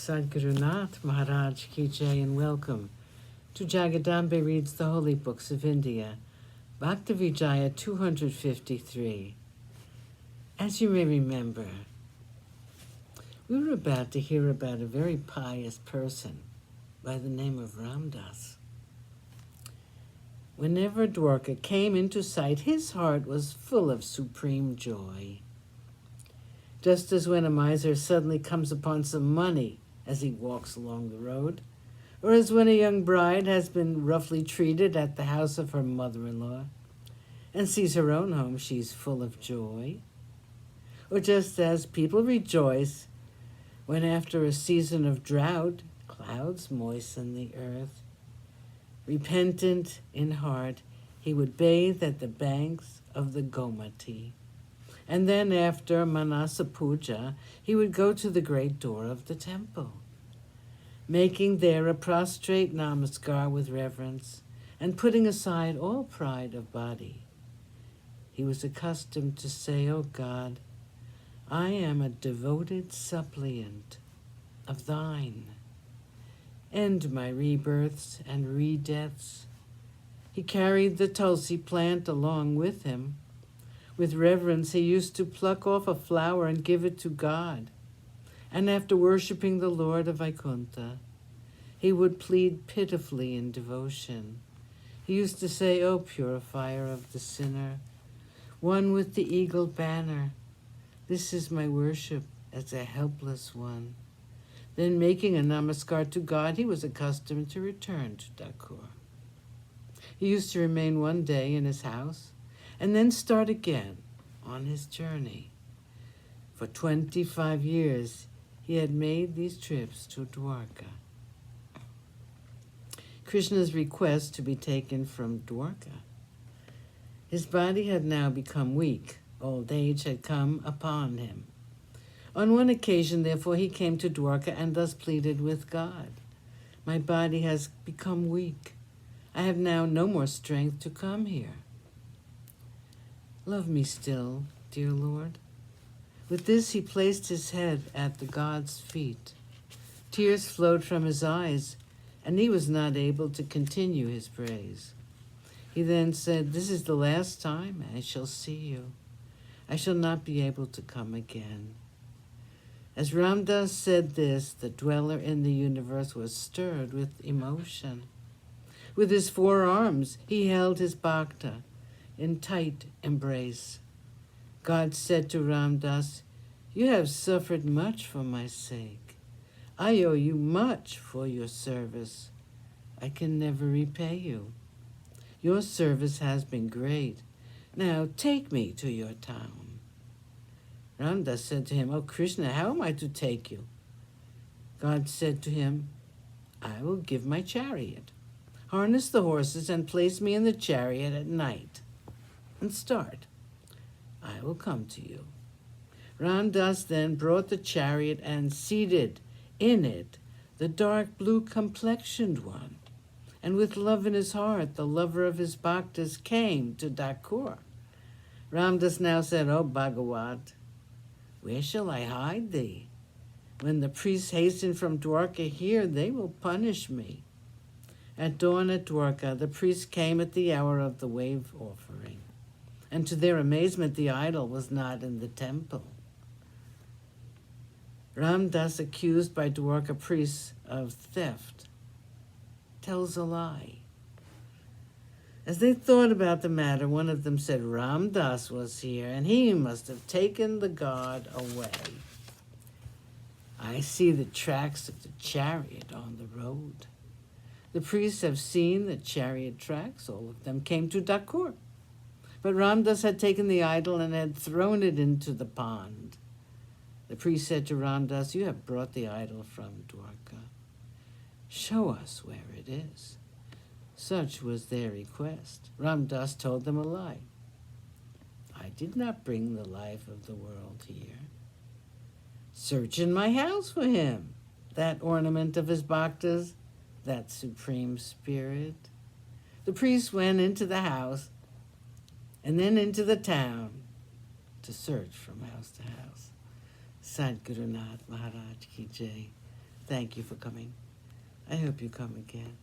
Sadhguru Nath Maharaj Ki Jai, and welcome to Jagadambe Reads the Holy Books of India, Bhaktavijaya 253. As you may remember, we were about to hear about a very pious person by the name of Ramdas. Whenever Dwarka came into sight, his heart was full of supreme joy. Just as when a miser suddenly comes upon some money as he walks along the road, or as when a young bride has been roughly treated at the house of her mother-in-law and sees her own home, she's full of joy. Or just as people rejoice when after a season of drought, clouds moisten the earth. Repentant in heart, he would bathe at the banks of the Gomati. And then after Manasa Puja, he would go to the great door of the temple, making there a prostrate namaskar with reverence and putting aside all pride of body. He was accustomed to say, "O God, I am a devoted suppliant of thine. End my rebirths and redeaths." He carried the tulsi plant along with him. With reverence, he used to pluck off a flower and give it to God. And after worshipping the Lord of Vaikuntha, he would plead pitifully in devotion. He used to say, "O purifier of the sinner, one with the eagle banner, this is my worship as a helpless one." Then, making a namaskar to God, he was accustomed to return to Dakur. He used to remain one day in his house and then start again on his journey. For 25 years, he had made these trips to Dwarka. Krishna's request to be taken from Dwarka. His body had now become weak. Old age had come upon him. On one occasion, therefore, he came to Dwarka and thus pleaded with God, "My body has become weak. I have now no more strength to come here. Love me still, dear Lord." With this, he placed his head at the god's feet. Tears flowed from his eyes, and he was not able to continue his praise. He then said, "This is the last time I shall see you. I shall not be able to come again." As Ramdas said this, the dweller in the universe was stirred with emotion. With his 4 arms, he held his bhakta in tight embrace. God said to Ramdas, "You have suffered much for my sake. I owe you much for your service. I can never repay you. Your service has been great. Now take me to your town." Ramdas said to him, "O Krishna, how am I to take you?" God said to him, "I will give my chariot. Harness the horses and place me in the chariot at night and start. I will come to you." Ramdas then brought the chariot and seated in it the dark blue complexioned one. And with love in his heart, the lover of his bhaktas came to Dakur. Ramdas now said, "O Bhagavat, where shall I hide thee? When the priests hasten from Dwarka here, they will punish me." At dawn at Dwarka, the priests came at the hour of the wave offering, and to their amazement, the idol was not in the temple. Ramdas, accused by Dwarka priests of theft, tells a lie. As they thought about the matter, one of them said, "Ramdas was here, and he must have taken the god away. I see the tracks of the chariot on the road." The priests have seen the chariot tracks. All of them came to Dakur. But Ramdas had taken the idol and had thrown it into the pond. The priest said to Ramdas, "You have brought the idol from Dwarka. Show us where it is." Such was their request. Ramdas told them a lie. "I did not bring the life of the world here. Search in my house for him, that ornament of his bhaktas, that supreme spirit." The priest went into the house and then into the town to search from house to house. Sadhguru Nath Maharaj Ki Jai. thank you for coming. I hope you come again.